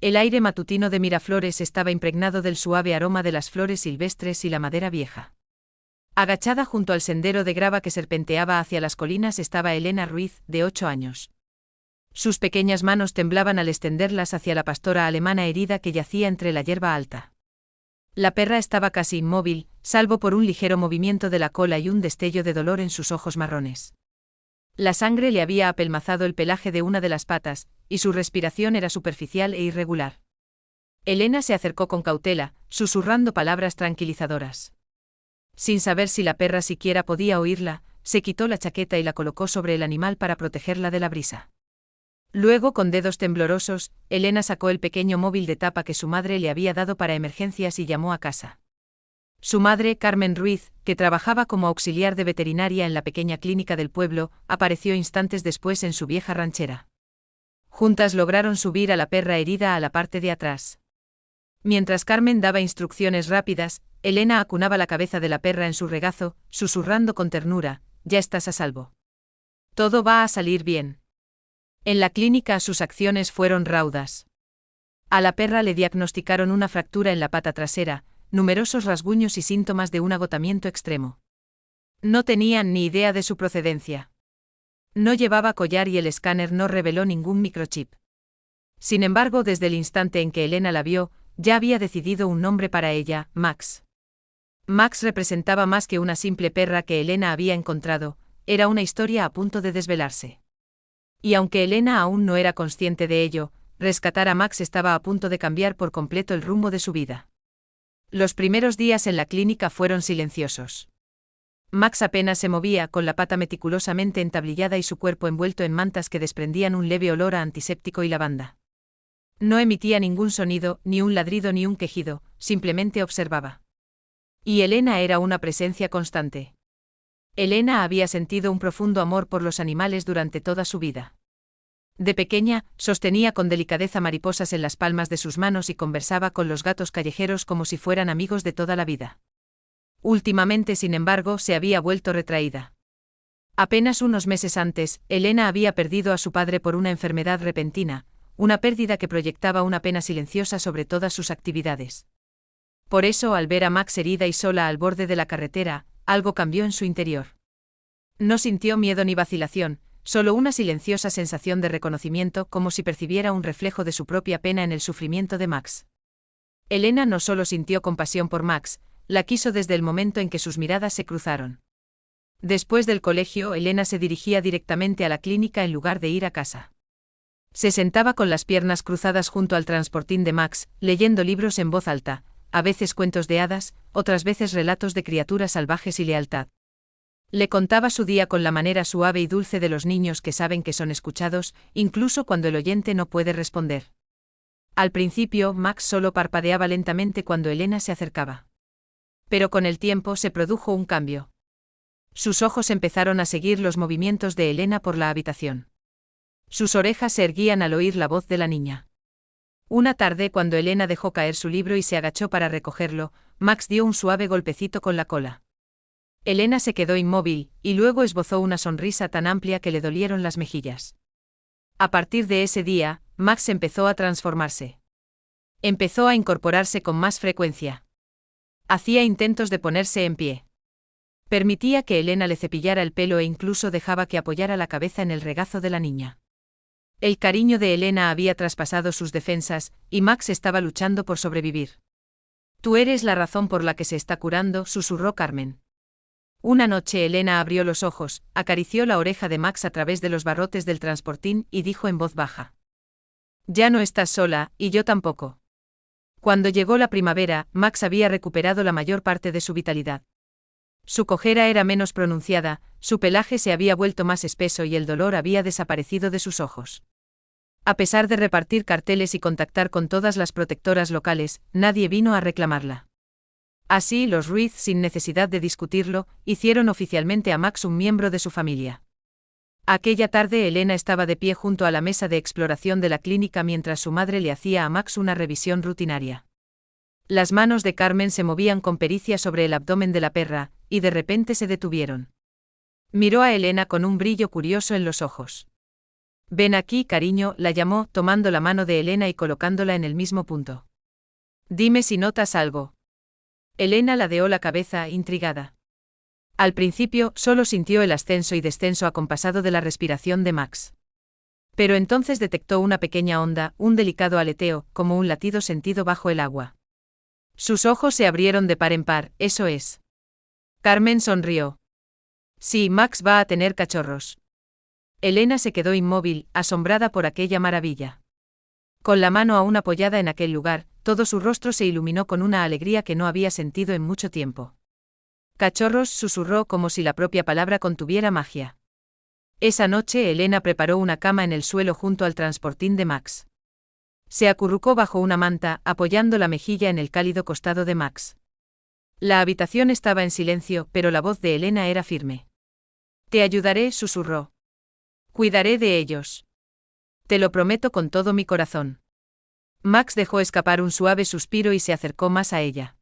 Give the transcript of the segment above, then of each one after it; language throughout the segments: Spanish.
El aire matutino de Miraflores estaba impregnado del suave aroma de las flores silvestres y la madera vieja. Agachada junto al sendero de grava que serpenteaba hacia las colinas estaba Elena Ruiz, de 8 años. Sus pequeñas manos temblaban al extenderlas hacia la pastora alemana herida que yacía entre la hierba alta. La perra estaba casi inmóvil, salvo por un ligero movimiento de la cola y un destello de dolor en sus ojos marrones. La sangre le había apelmazado el pelaje de una de las patas, y su respiración era superficial e irregular. Elena se acercó con cautela, susurrando palabras tranquilizadoras. Sin saber si la perra siquiera podía oírla, se quitó la chaqueta y la colocó sobre el animal para protegerla de la brisa. Luego, con dedos temblorosos, Elena sacó el pequeño móvil de tapa que su madre le había dado para emergencias y llamó a casa. Su madre, Carmen Ruiz, que trabajaba como auxiliar de veterinaria en la pequeña clínica del pueblo, apareció instantes después en su vieja ranchera. Juntas lograron subir a la perra herida a la parte de atrás. Mientras Carmen daba instrucciones rápidas, Elena acunaba la cabeza de la perra en su regazo, susurrando con ternura: «Ya estás a salvo. Todo va a salir bien». En la clínica sus acciones fueron raudas. A la perra le diagnosticaron una fractura en la pata trasera, numerosos rasguños y síntomas de un agotamiento extremo. No tenían ni idea de su procedencia. No llevaba collar y el escáner no reveló ningún microchip. Sin embargo, desde el instante en que Elena la vio, ya había decidido un nombre para ella: Max. Max representaba más que una simple perra que Elena había encontrado, era una historia a punto de desvelarse. Y aunque Elena aún no era consciente de ello, rescatar a Max estaba a punto de cambiar por completo el rumbo de su vida. Los primeros días en la clínica fueron silenciosos. Max apenas se movía, con la pata meticulosamente entablillada y su cuerpo envuelto en mantas que desprendían un leve olor a antiséptico y lavanda. No emitía ningún sonido, ni un ladrido ni un quejido, simplemente observaba. Y Elena era una presencia constante. Elena había sentido un profundo amor por los animales durante toda su vida. De pequeña, sostenía con delicadeza mariposas en las palmas de sus manos y conversaba con los gatos callejeros como si fueran amigos de toda la vida. Últimamente, sin embargo, se había vuelto retraída. Apenas unos meses antes, Elena había perdido a su padre por una enfermedad repentina, una pérdida que proyectaba una pena silenciosa sobre todas sus actividades. Por eso, al ver a Max herida y sola al borde de la carretera, algo cambió en su interior. No sintió miedo ni vacilación, solo una silenciosa sensación de reconocimiento, como si percibiera un reflejo de su propia pena en el sufrimiento de Max. Elena no solo sintió compasión por Max, la quiso desde el momento en que sus miradas se cruzaron. Después del colegio, Elena se dirigía directamente a la clínica en lugar de ir a casa. Se sentaba con las piernas cruzadas junto al transportín de Max, leyendo libros en voz alta, a veces cuentos de hadas, otras veces relatos de criaturas salvajes y lealtad. Le contaba su día con la manera suave y dulce de los niños que saben que son escuchados, incluso cuando el oyente no puede responder. Al principio, Max solo parpadeaba lentamente cuando Elena se acercaba. Pero con el tiempo se produjo un cambio. Sus ojos empezaron a seguir los movimientos de Elena por la habitación. Sus orejas se erguían al oír la voz de la niña. Una tarde, cuando Elena dejó caer su libro y se agachó para recogerlo, Max dio un suave golpecito con la cola. Elena se quedó inmóvil, y luego esbozó una sonrisa tan amplia que le dolieron las mejillas. A partir de ese día, Max empezó a transformarse. Empezó a incorporarse con más frecuencia. Hacía intentos de ponerse en pie. Permitía que Elena le cepillara el pelo e incluso dejaba que apoyara la cabeza en el regazo de la niña. El cariño de Elena había traspasado sus defensas, y Max estaba luchando por sobrevivir. «Tú eres la razón por la que se está curando», susurró Carmen. Una noche Elena abrió los ojos, acarició la oreja de Max a través de los barrotes del transportín y dijo en voz baja: «Ya no estás sola, y yo tampoco». Cuando llegó la primavera, Max había recuperado la mayor parte de su vitalidad. Su cojera era menos pronunciada, su pelaje se había vuelto más espeso y el dolor había desaparecido de sus ojos. A pesar de repartir carteles y contactar con todas las protectoras locales, nadie vino a reclamarla. Así, los Ruiz, sin necesidad de discutirlo, hicieron oficialmente a Max un miembro de su familia. Aquella tarde Elena estaba de pie junto a la mesa de exploración de la clínica mientras su madre le hacía a Max una revisión rutinaria. Las manos de Carmen se movían con pericia sobre el abdomen de la perra, y de repente se detuvieron. Miró a Elena con un brillo curioso en los ojos. Ven aquí, cariño, la llamó, tomando la mano de Elena y colocándola en el mismo punto. Dime si notas algo. Elena ladeó la cabeza, intrigada. Al principio, solo sintió el ascenso y descenso acompasado de la respiración de Max. Pero entonces detectó una pequeña onda, un delicado aleteo, como un latido sentido bajo el agua. Sus ojos se abrieron de par en par, eso es. Carmen sonrió. Sí, Max va a tener cachorros. Elena se quedó inmóvil, asombrada por aquella maravilla. Con la mano aún apoyada en aquel lugar, todo su rostro se iluminó con una alegría que no había sentido en mucho tiempo. Cachorros, susurró como si la propia palabra contuviera magia. Esa noche Elena preparó una cama en el suelo junto al transportín de Max. Se acurrucó bajo una manta, apoyando la mejilla en el cálido costado de Max. La habitación estaba en silencio, pero la voz de Elena era firme. Te ayudaré, susurró. Cuidaré de ellos. Te lo prometo con todo mi corazón. Max dejó escapar un suave suspiro y se acercó más a ella.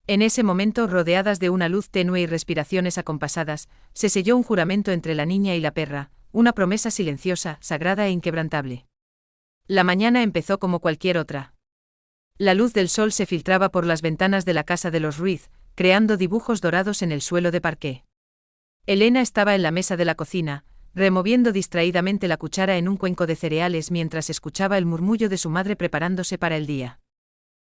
En ese momento, rodeadas de una luz tenue y respiraciones acompasadas, se selló un juramento entre la niña y la perra, una promesa silenciosa, sagrada e inquebrantable. La mañana empezó como cualquier otra. La luz del sol se filtraba por las ventanas de la casa de los Ruiz, creando dibujos dorados en el suelo de parqué. Elena estaba en la mesa de la cocina, removiendo distraídamente la cuchara en un cuenco de cereales mientras escuchaba el murmullo de su madre preparándose para el día.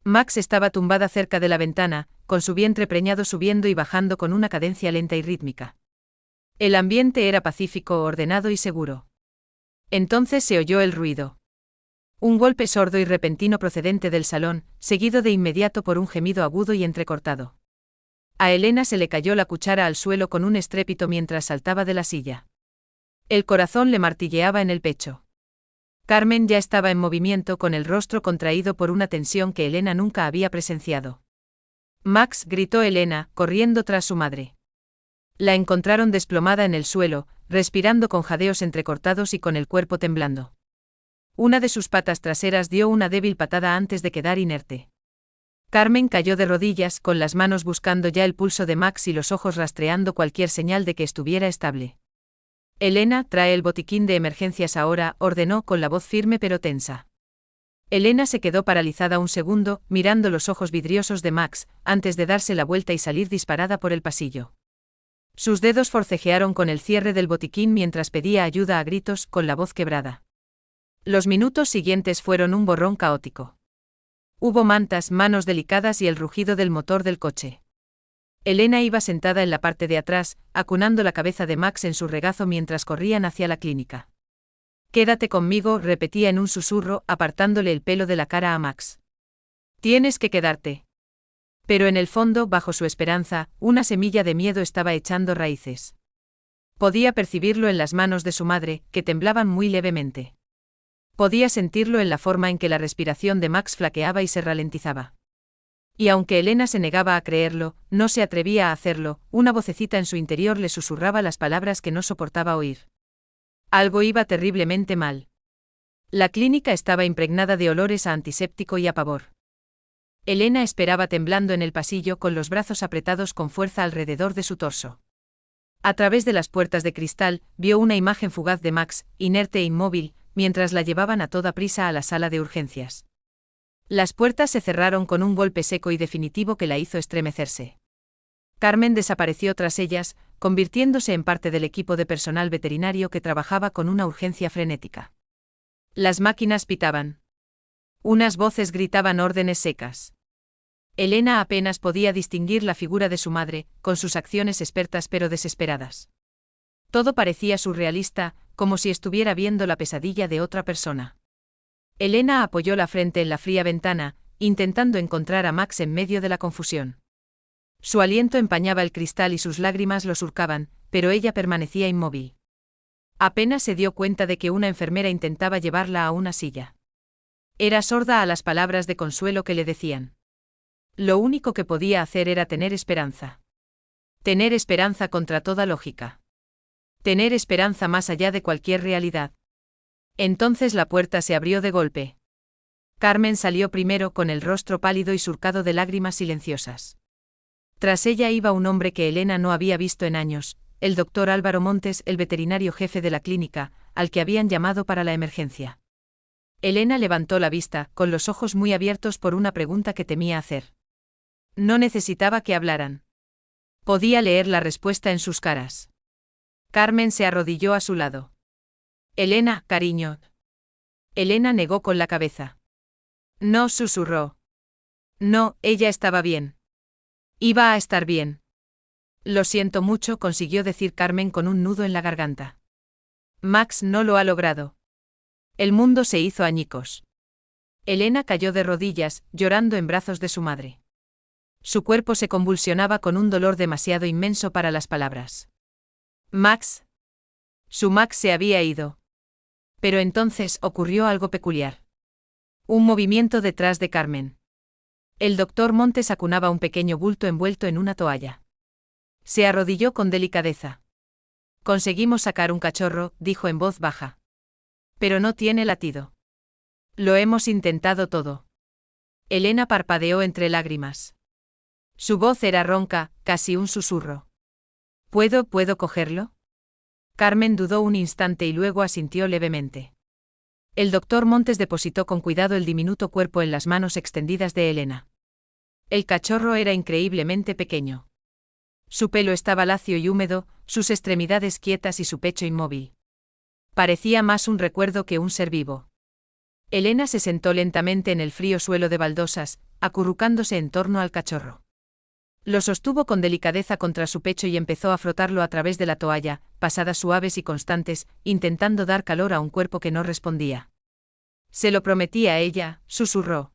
Max estaba tumbada cerca de la ventana, con su vientre preñado subiendo y bajando con una cadencia lenta y rítmica. El ambiente era pacífico, ordenado y seguro. Entonces se oyó el ruido. Un golpe sordo y repentino procedente del salón, seguido de inmediato por un gemido agudo y entrecortado. A Elena se le cayó la cuchara al suelo con un estrépito mientras saltaba de la silla. El corazón le martilleaba en el pecho. Carmen ya estaba en movimiento con el rostro contraído por una tensión que Elena nunca había presenciado. Max, gritó Elena, corriendo tras su madre. La encontraron desplomada en el suelo, respirando con jadeos entrecortados y con el cuerpo temblando. Una de sus patas traseras dio una débil patada antes de quedar inerte. Carmen cayó de rodillas, con las manos buscando ya el pulso de Max y los ojos rastreando cualquier señal de que estuviera estable. Elena, trae el botiquín de emergencias ahora, ordenó con la voz firme pero tensa. Elena se quedó paralizada un segundo, mirando los ojos vidriosos de Max, antes de darse la vuelta y salir disparada por el pasillo. Sus dedos forcejearon con el cierre del botiquín mientras pedía ayuda a gritos, con la voz quebrada. Los minutos siguientes fueron un borrón caótico. Hubo mantas, manos delicadas y el rugido del motor del coche. Elena iba sentada en la parte de atrás, acunando la cabeza de Max en su regazo mientras corrían hacia la clínica. Quédate conmigo, repetía en un susurro, apartándole el pelo de la cara a Max. Tienes que quedarte. Pero en el fondo, bajo su esperanza, una semilla de miedo estaba echando raíces. Podía percibirlo en las manos de su madre, que temblaban muy levemente. Podía sentirlo en la forma en que la respiración de Max flaqueaba y se ralentizaba. Y aunque Elena se negaba a creerlo, no se atrevía a hacerlo, una vocecita en su interior le susurraba las palabras que no soportaba oír. Algo iba terriblemente mal. La clínica estaba impregnada de olores a antiséptico y a pavor. Elena esperaba temblando en el pasillo con los brazos apretados con fuerza alrededor de su torso. A través de las puertas de cristal, vio una imagen fugaz de Max, inerte e inmóvil, mientras la llevaban a toda prisa a la sala de urgencias. Las puertas se cerraron con un golpe seco y definitivo que la hizo estremecerse. Carmen desapareció tras ellas, convirtiéndose en parte del equipo de personal veterinario que trabajaba con una urgencia frenética. Las máquinas pitaban. Unas voces gritaban órdenes secas. Elena apenas podía distinguir la figura de su madre, con sus acciones expertas pero desesperadas. Todo parecía surrealista, como si estuviera viendo la pesadilla de otra persona. Elena apoyó la frente en la fría ventana, intentando encontrar a Max en medio de la confusión. Su aliento empañaba el cristal y sus lágrimas lo surcaban, pero ella permanecía inmóvil. Apenas se dio cuenta de que una enfermera intentaba llevarla a una silla. Era sorda a las palabras de consuelo que le decían. Lo único que podía hacer era tener esperanza. Tener esperanza contra toda lógica. Tener esperanza más allá de cualquier realidad. Entonces la puerta se abrió de golpe. Carmen salió primero con el rostro pálido y surcado de lágrimas silenciosas. Tras ella iba un hombre que Elena no había visto en años, el doctor Álvaro Montes, el veterinario jefe de la clínica, al que habían llamado para la emergencia. Elena levantó la vista, con los ojos muy abiertos por una pregunta que temía hacer. No necesitaba que hablaran. Podía leer la respuesta en sus caras. Carmen se arrodilló a su lado. Elena, cariño. Elena negó con la cabeza. No, susurró. No, ella estaba bien. Iba a estar bien. Lo siento mucho, consiguió decir Carmen con un nudo en la garganta. Max no lo ha logrado. El mundo se hizo añicos. Elena cayó de rodillas, llorando en brazos de su madre. Su cuerpo se convulsionaba con un dolor demasiado inmenso para las palabras. Max. Su Max se había ido. Pero entonces ocurrió algo peculiar. Un movimiento detrás de Carmen. El doctor Montes acunaba un pequeño bulto envuelto en una toalla. Se arrodilló con delicadeza. Conseguimos sacar un cachorro, dijo en voz baja. Pero no tiene latido. Lo hemos intentado todo. Elena parpadeó entre lágrimas. Su voz era ronca, casi un susurro. ¿Puedo cogerlo? Carmen dudó un instante y luego asintió levemente. El doctor Montes depositó con cuidado el diminuto cuerpo en las manos extendidas de Elena. El cachorro era increíblemente pequeño. Su pelo estaba lacio y húmedo, sus extremidades quietas y su pecho inmóvil. Parecía más un recuerdo que un ser vivo. Elena se sentó lentamente en el frío suelo de baldosas, acurrucándose en torno al cachorro. Lo sostuvo con delicadeza contra su pecho y empezó a frotarlo a través de la toalla, pasadas suaves y constantes, intentando dar calor a un cuerpo que no respondía. Se lo prometí a ella, susurró.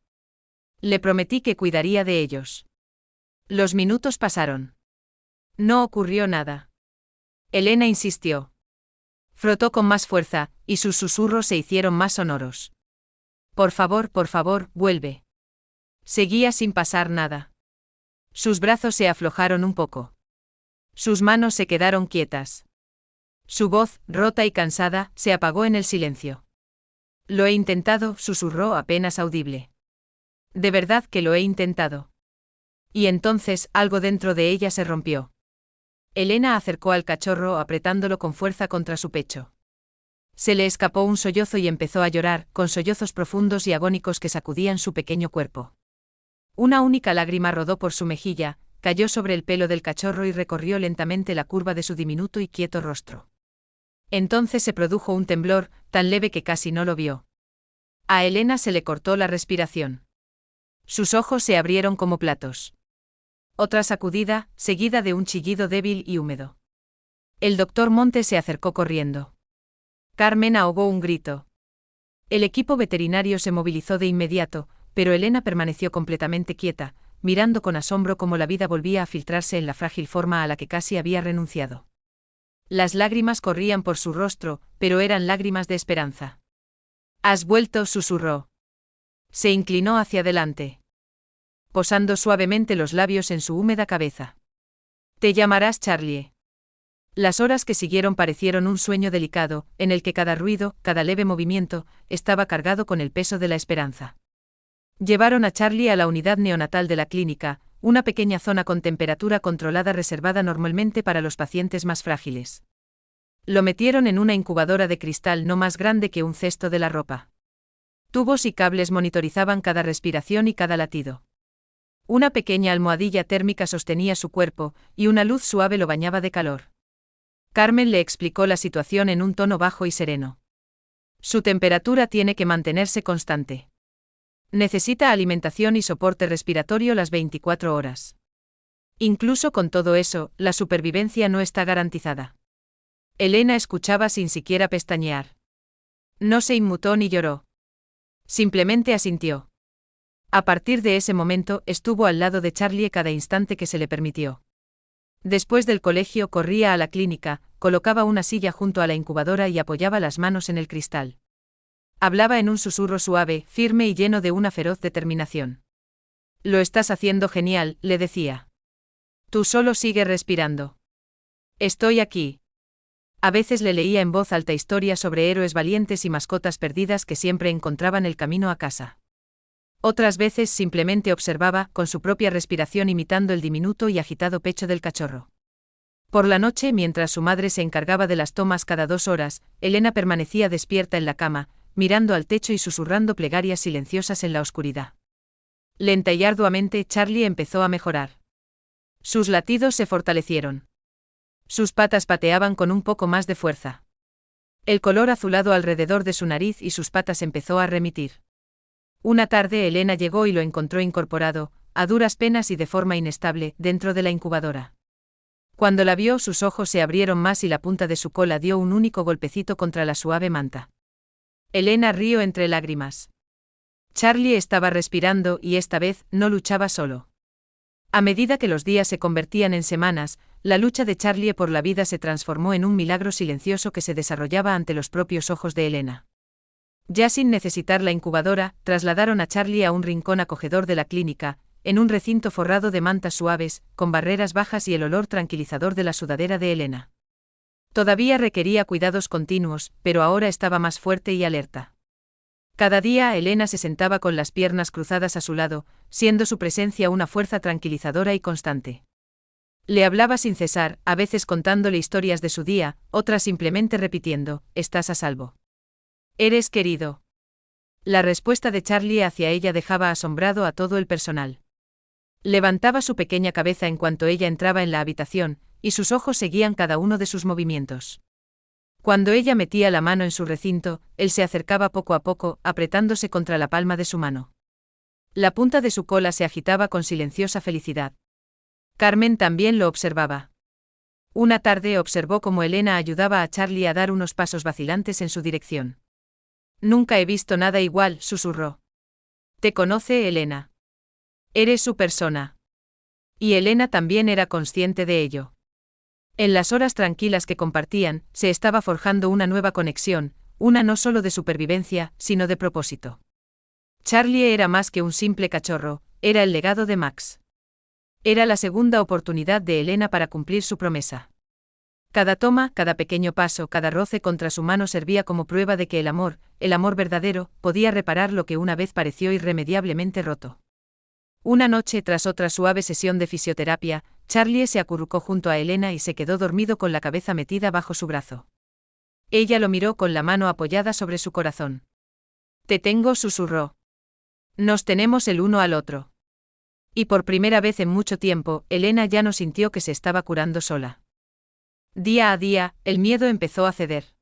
Le prometí que cuidaría de ellos. Los minutos pasaron. No ocurrió nada. Elena insistió. Frotó con más fuerza, y sus susurros se hicieron más sonoros. Por favor, vuelve. Seguía sin pasar nada. Sus brazos se aflojaron un poco. Sus manos se quedaron quietas. Su voz, rota y cansada, se apagó en el silencio. Lo he intentado, susurró apenas audible. De verdad que lo he intentado. Y entonces algo dentro de ella se rompió. Elena acercó al cachorro apretándolo con fuerza contra su pecho. Se le escapó un sollozo y empezó a llorar, con sollozos profundos y agónicos que sacudían su pequeño cuerpo. Una única lágrima rodó por su mejilla, cayó sobre el pelo del cachorro y recorrió lentamente la curva de su diminuto y quieto rostro. Entonces se produjo un temblor, tan leve que casi no lo vio. A Elena se le cortó la respiración. Sus ojos se abrieron como platos. Otra sacudida, seguida de un chillido débil y húmedo. El doctor Montes se acercó corriendo. Carmen ahogó un grito. El equipo veterinario se movilizó de inmediato, pero Elena permaneció completamente quieta, mirando con asombro cómo la vida volvía a filtrarse en la frágil forma a la que casi había renunciado. Las lágrimas corrían por su rostro, pero eran lágrimas de esperanza. «¿Has vuelto?», susurró. Se inclinó hacia adelante, posando suavemente los labios en su húmeda cabeza. «Te llamarás Charlie». Las horas que siguieron parecieron un sueño delicado, en el que cada ruido, cada leve movimiento, estaba cargado con el peso de la esperanza. Llevaron a Charlie a la unidad neonatal de la clínica, una pequeña zona con temperatura controlada reservada normalmente para los pacientes más frágiles. Lo metieron en una incubadora de cristal no más grande que un cesto de la ropa. Tubos y cables monitorizaban cada respiración y cada latido. Una pequeña almohadilla térmica sostenía su cuerpo, y una luz suave lo bañaba de calor. Carmen le explicó la situación en un tono bajo y sereno. Su temperatura tiene que mantenerse constante. Necesita alimentación y soporte respiratorio las 24 horas. Incluso con todo eso, la supervivencia no está garantizada. Elena escuchaba sin siquiera pestañear. No se inmutó ni lloró. Simplemente asintió. A partir de ese momento, estuvo al lado de Charlie cada instante que se le permitió. Después del colegio corría a la clínica, colocaba una silla junto a la incubadora y apoyaba las manos en el cristal. Hablaba en un susurro suave, firme y lleno de una feroz determinación. «Lo estás haciendo genial», le decía. «Tú solo sigue respirando. Estoy aquí». A veces le leía en voz alta historias sobre héroes valientes y mascotas perdidas que siempre encontraban el camino a casa. Otras veces simplemente observaba, con su propia respiración imitando el diminuto y agitado pecho del cachorro. Por la noche, mientras su madre se encargaba de las tomas cada 2 horas, Elena permanecía despierta en la cama, mirando al techo y susurrando plegarias silenciosas en la oscuridad. Lenta y arduamente, Charlie empezó a mejorar. Sus latidos se fortalecieron. Sus patas pateaban con un poco más de fuerza. El color azulado alrededor de su nariz y sus patas empezó a remitir. Una tarde Elena llegó y lo encontró incorporado, a duras penas y de forma inestable, dentro de la incubadora. Cuando la vio, sus ojos se abrieron más y la punta de su cola dio un único golpecito contra la suave manta. Elena rió entre lágrimas. Charlie estaba respirando y esta vez no luchaba solo. A medida que los días se convertían en semanas, la lucha de Charlie por la vida se transformó en un milagro silencioso que se desarrollaba ante los propios ojos de Elena. Ya sin necesitar la incubadora, trasladaron a Charlie a un rincón acogedor de la clínica, en un recinto forrado de mantas suaves, con barreras bajas y el olor tranquilizador de la sudadera de Elena. Todavía requería cuidados continuos, pero ahora estaba más fuerte y alerta. Cada día Elena se sentaba con las piernas cruzadas a su lado, siendo su presencia una fuerza tranquilizadora y constante. Le hablaba sin cesar, a veces contándole historias de su día, otras simplemente repitiendo: «Estás a salvo. Eres querido». La respuesta de Charlie hacia ella dejaba asombrado a todo el personal. Levantaba su pequeña cabeza en cuanto ella entraba en la habitación, y sus ojos seguían cada uno de sus movimientos. Cuando ella metía la mano en su recinto, él se acercaba poco a poco, apretándose contra la palma de su mano. La punta de su cola se agitaba con silenciosa felicidad. Carmen también lo observaba. Una tarde observó cómo Elena ayudaba a Charlie a dar unos pasos vacilantes en su dirección. «Nunca he visto nada igual», susurró. «¿Te conoce Elena? Eres su persona». Y Elena también era consciente de ello. En las horas tranquilas que compartían, se estaba forjando una nueva conexión, una no solo de supervivencia, sino de propósito. Charlie era más que un simple cachorro, era el legado de Max. Era la segunda oportunidad de Elena para cumplir su promesa. Cada toma, cada pequeño paso, cada roce contra su mano servía como prueba de que el amor verdadero, podía reparar lo que una vez pareció irremediablemente roto. Una noche, tras otra suave sesión de fisioterapia, Charlie se acurrucó junto a Elena y se quedó dormido con la cabeza metida bajo su brazo. Ella lo miró con la mano apoyada sobre su corazón. «Te tengo», susurró. «Nos tenemos el uno al otro». Y por primera vez en mucho tiempo, Elena ya no sintió que se estaba curando sola. Día a día, el miedo empezó a ceder.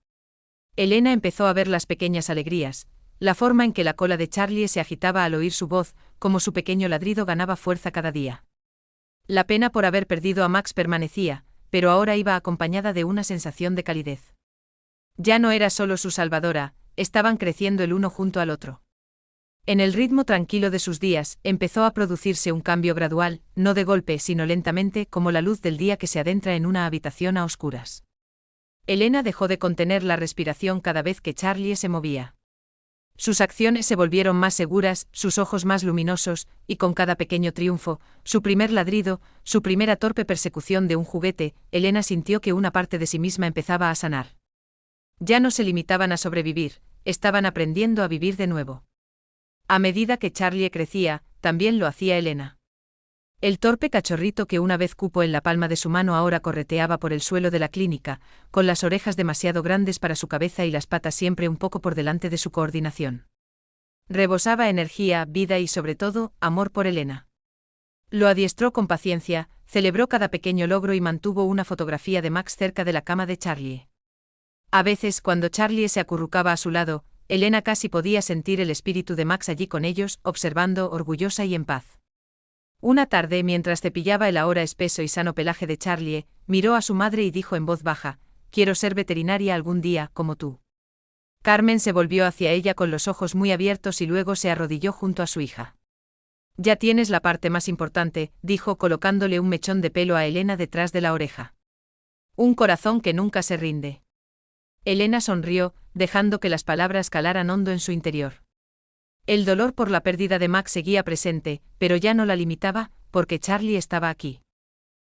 Elena empezó a ver las pequeñas alegrías, la forma en que la cola de Charlie se agitaba al oír su voz, como su pequeño ladrido ganaba fuerza cada día. La pena por haber perdido a Max permanecía, pero ahora iba acompañada de una sensación de calidez. Ya no era solo su salvadora, estaban creciendo el uno junto al otro. En el ritmo tranquilo de sus días, empezó a producirse un cambio gradual, no de golpe sino lentamente, como la luz del día que se adentra en una habitación a oscuras. Elena dejó de contener la respiración cada vez que Charlie se movía. Sus acciones se volvieron más seguras, sus ojos más luminosos, y con cada pequeño triunfo, su primer ladrido, su primera torpe persecución de un juguete, Elena sintió que una parte de sí misma empezaba a sanar. Ya no se limitaban a sobrevivir, estaban aprendiendo a vivir de nuevo. A medida que Charlie crecía, también lo hacía Elena. El torpe cachorrito que una vez cupo en la palma de su mano ahora correteaba por el suelo de la clínica, con las orejas demasiado grandes para su cabeza y las patas siempre un poco por delante de su coordinación. Rebosaba energía, vida y sobre todo, amor por Elena. Lo adiestró con paciencia, celebró cada pequeño logro y mantuvo una fotografía de Max cerca de la cama de Charlie. A veces, cuando Charlie se acurrucaba a su lado, Elena casi podía sentir el espíritu de Max allí con ellos, observando, orgullosa y en paz. Una tarde, mientras cepillaba el ahora espeso y sano pelaje de Charlie, miró a su madre y dijo en voz baja: «Quiero ser veterinaria algún día, como tú». Carmen se volvió hacia ella con los ojos muy abiertos y luego se arrodilló junto a su hija. «Ya tienes la parte más importante», dijo colocándole un mechón de pelo a Elena detrás de la oreja. «Un corazón que nunca se rinde». Elena sonrió, dejando que las palabras calaran hondo en su interior. El dolor por la pérdida de Max seguía presente, pero ya no la limitaba, porque Charlie estaba aquí.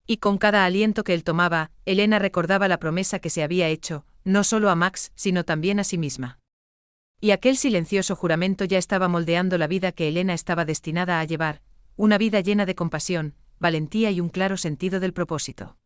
Y con cada aliento que él tomaba, Elena recordaba la promesa que se había hecho, no solo a Max, sino también a sí misma. Y aquel silencioso juramento ya estaba moldeando la vida que Elena estaba destinada a llevar, una vida llena de compasión, valentía y un claro sentido del propósito.